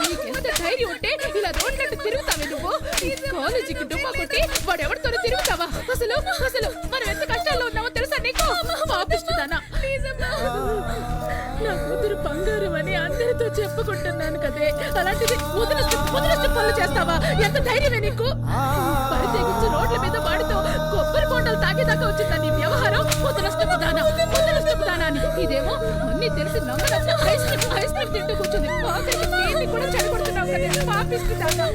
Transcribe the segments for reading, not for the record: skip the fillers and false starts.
నీకెంత ధైర్యం ఉంటే ఇలా రోడ్లట్టు తిరుగుతావే నువ్వు? కాలేజీకి డుమ్మా కొట్టి వాడెవరితో తిరుగుతావా? అసలు అసలు మనం ఎంత కష్టాల్లో ఉన్నామో తెలుసా నీకు? పాపిస్తుందానా? నా కూతురు బంగారం అని అందరితో చెప్పుకుంటున్నాను కదే, అలాంటిది ముదరస్తు పనులు చేస్తావా? ఎంత ధైర్యమే నీకు? పరితెగించి రోడ్ల మీద వాడితో కొబ్బరి బొండలు తాగేదాకా వచ్చిందా నీ వ్యవహారం? ముదరస్తు దానా అని. ఇదేమో అన్ని తెలిసి నమ్మడంతా ఐస్ క్రీమ్ తింటూ కూర్చుంది. నీళ్ళు కూడా చెడగొడుతున్నావు కదే, పాపిస్తుందానా?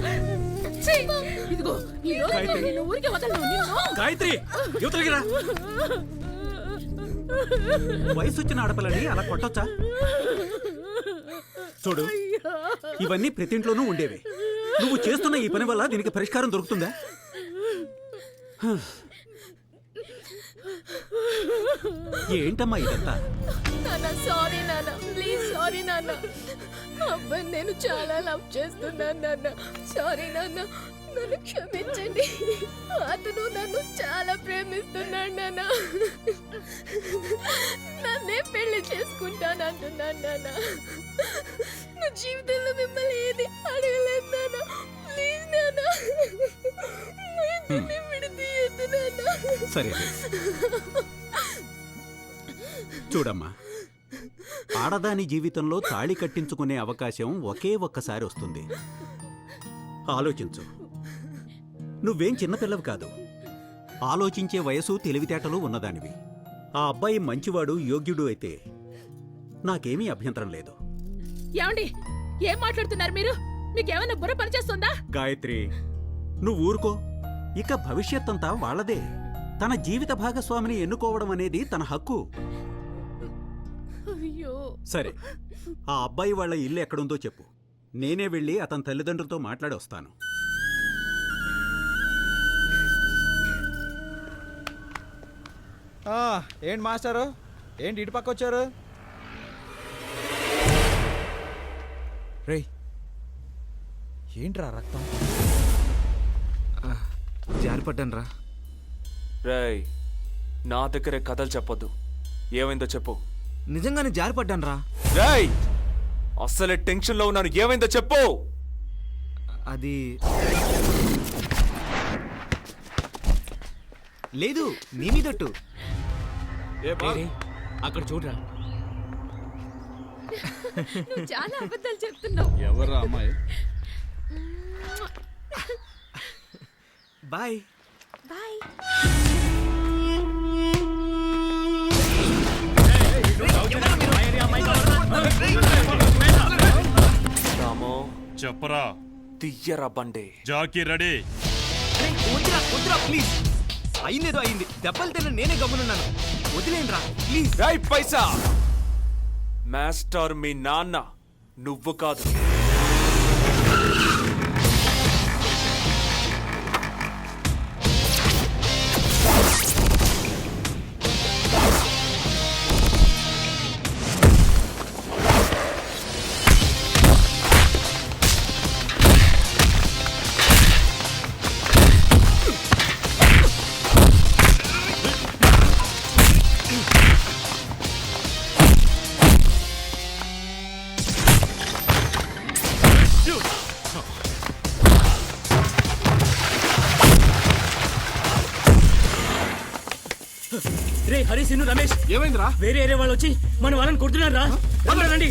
ఇదిగో ఈ రోజు నేను ఊరికే వదలను నిన్ను. గాయత్రి, యువతలగిరా. వయసు వచ్చిన ఆడపిల్లని అలా కొట్టొచ్చా? చూడు, ఇవన్నీ ప్రతింట్లోనూ ఉండేవే. నువ్వు చేస్తున్న ఈ పని వల్ల దీనికి పరిష్కారం దొరుకుతుందా? ఏంటమ్మా ఇదంతా? సారీ నాన్న, ప్లీజ్ సారీ నాన్న. అబ్బాయి నేను చాలా లవ్ చేస్తున్నాను నాన్న. సారీ నాన్న, నన్ను క్షమించండి. అతను నన్ను చాలా ప్రేమిస్తున్నాడు నాన్న. నన్నే పెళ్లి చేసుకుంటాను అంటున్నాను నాన్న. నా జీవితంలో మిమ్మల్ని ఏది అడగలేదు నాన్న. ప్లీజ్ నాన్న, విడదీయద్దు నాన్న. సరే చూడమ్మా, ఆడదాని జీవితంలో తాళి కట్టించుకునే అవకాశం ఒకే ఒక్కసారి వస్తుంది. ఆలోచించు. నువ్వేం చిన్నపిల్లవి కాదు. ఆలోచించే వయసు, తెలివితేటలు ఉన్నదానివి. ఆ అబ్బాయి మంచివాడు, యోగ్యుడు అయితే నాకేమీ అభ్యంతరం లేదు. ఏమండి, ఏం మాట్లాడుతున్నారు మీరు? మీకేమైనా బుర్ర పనిచేస్తుందా? గాయత్రి, నువ్వు ఊరుకో. ఇక భవిష్యత్తంతా వాళ్లదే. తన జీవిత భాగస్వామిని ఎన్నుకోవడం అనేది తన హక్కు. సరే, ఆ అబ్బాయి వాళ్ళ ఇల్లు ఎక్కడుందో చెప్పు. నేనే వెళ్ళి అతని తల్లిదండ్రులతో మాట్లాడి వస్తాను. ఏంటి మాస్టారు, ఏంటి ఇటు పక్క వచ్చారు? రే, ఏంట్రా రక్తం? జారిపడ్డాను రా. రేయ్, నా దగ్గరే కథలు చెప్పొద్దు. ఏమైందో చెప్పు. నిజంగానే జారిపడ్డాను రా. రేయ్, అస్సలే టెన్షన్ లో ఉన్నాను. ఏమైందో చెప్పు. అది లేదు, నీ మీదట్టు. అక్కడ చూడరా. చాలా అబద్ధాలు చెప్తున్నావు. ఎవర్రా అమ్మాయి? Bye bye. రామో, చెప్పరా. తియ్యరా బండి. జాకీ రెడీ. వద్దురా ప్లీజ్. అయిందేదో అయింది. దెబ్బలు తిన్న నేనే గమ్మునున్నాను. వదిలేండ్రా ప్లీజ్. రేయ్ పైసా, మాస్టర్ మీ నాన్న, నువ్వు కాదు. రే హరి, సిన్ను, రమేష్, ఏమైందిరా? వేరే ఏరే వాళ్ళు వచ్చి మన వాళ్ళని కొడుతున్నారు రా. రండి.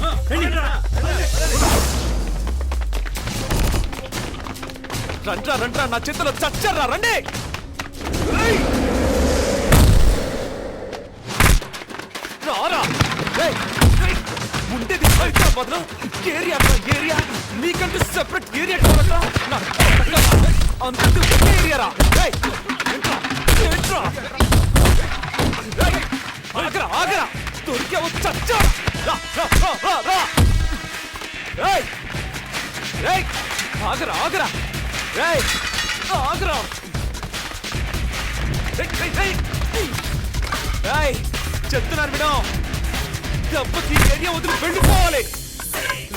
రండ్రా రండ్రా, నా చేతిలో చచ్చారా. రండి. రారా. ఉండేది హైదరాబాద్ లో ఏరియా. ఏరియా నీకంటూ సెపరేట్ ఏరియా కావాలరా? అంత ఏరియారా. ఆగరా ఆగరా, దొరికావు చచ్చా. ఆగరా ఆగరా, ఆగరా. చెప్తున్నారు వినో, దెబ్బకి ఏరియా వదిలి వెళ్ళిపోవాలి,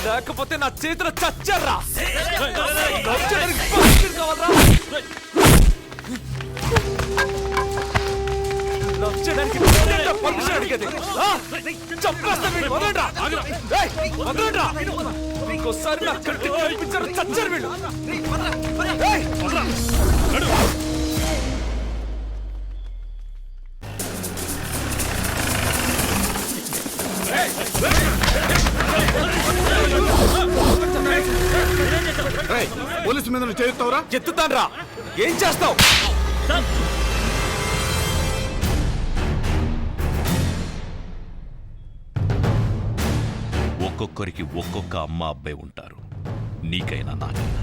లేకపోతే నా చేతిలో చచ్చారా. కావాలరా? నచ్చడానికి పర్మిషన్ అడిగేది. చంపేస్తా మీరు. వదలండ్రా. ఇంకోసారి నా కంటికి కనిపించారు చచ్చారు వీళ్ళు. ఏయ్, వదరా. నడు. పోలీసు మీద చేస్తావురా? ఎత్తుతాన్రా. ఏం చేస్తావు? ఒక్కొక్కరికి ఒక్కొక్క అమ్మ అబ్బాయి ఉంటారు. నీకైనా నాకైనా.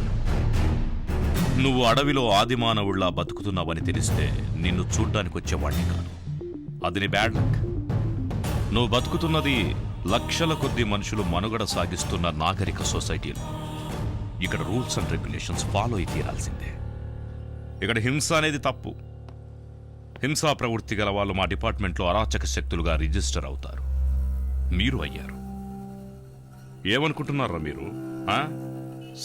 నువ్వు అడవిలో ఆదిమానవుళ్లా బతుకుతున్నావని తెలిస్తే నిన్ను చూడ్డానికి వచ్చేవాడిని కాదు. అది నీ బ్యాడ్ లక్. నువ్వు బతుకుతున్నది లక్షల కొద్ది మనుషులు మనుగడ సాగిస్తున్న నాగరిక సొసైటీలో. ఇక్కడ రూల్స్ అండ్ రెగ్యులేషన్స్ ఫాలో అయి తీరాల్సిందే. ఇక్కడ హింస అనేది తప్పు. హింసా ప్రవృత్తి గల వాళ్ళు మా డిపార్ట్మెంట్లో అరాచక శక్తులుగా రిజిస్టర్ అవుతారు. మీరు అయ్యారు. ఏమనుకుంటున్నారా మీరు?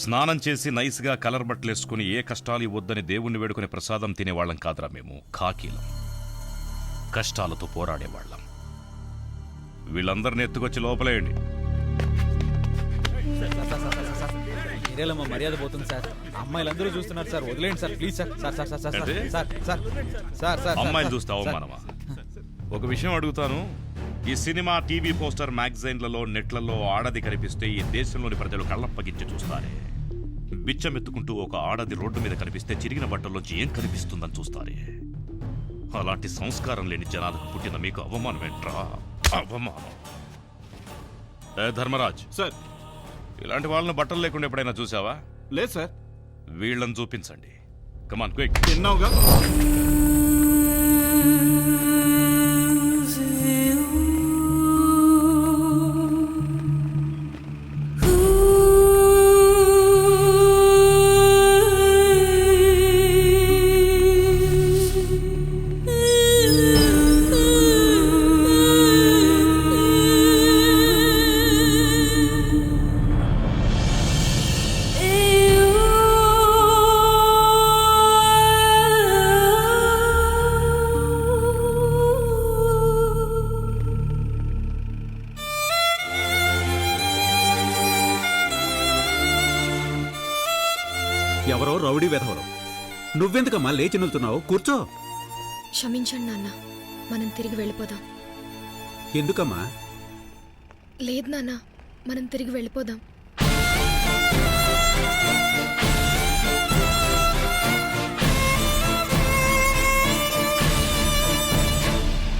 స్నానం చేసి నైస్గా కలర్ బట్టలేసుకుని ఏ కష్టాలు ఇవ్వద్దని దేవుణ్ణి వేడుకునే ప్రసాదం తినేవాళ్ళం కాదురా మేము. ఖాకీలం. కష్టాలతో పోరాడేవాళ్ళం. వీళ్ళందరినీ ఎత్తుకొచ్చి లోపలేయండి. ఏరియాలో మా మర్యాద పోతుంది సార్. అమ్మాయిలందరూ చూస్తున్నారు సార్. వదిలేండి sir please sir. Sir sir sir sir sir sir sir sir అమ్మాయిలు చూస్తే అవమానమా? ఒక విషయం అడుగుతాను. ఈ సినిమా, టీవీ పోస్టర్, మ్యాగజైన్లలో, నెట్లలో ఆడది కనిపిస్తే ఈ దేశంలోని ప్రజలు కళ్ళప్పగించి చూస్తారే. బిచ్చమెత్తుకుంటూ ఒక ఆడది రోడ్డు మీద కనిపిస్తే చిరిగిన బట్టల్లోంచి ఏం కనిపిస్తుందని చూస్తారే. అలాంటి సంస్కారం లేని జనాలకు పుట్టిన మీకు అవమానం ఏంట్రా? అవమానం. ధర్మరాజ్ సార్. ఇలాంటి వాళ్ళని బట్టలు లేకుండా ఎప్పుడైనా చూసావా? లేదు సార్. వీళ్ళని చూపించండి. Come on quick. తిన్నావుగా? ఎవరో రౌడీ వెధవరు. నువ్వెందుకమ్మా లేచి నిల్చున్నావు? కూర్చో. క్షమించండి నాన్న, మనం తిరిగి వెళ్ళిపోదాం. ఎందుకమ్మా? లేదు నాన్న, మనం తిరిగి వెళ్ళిపోదాం.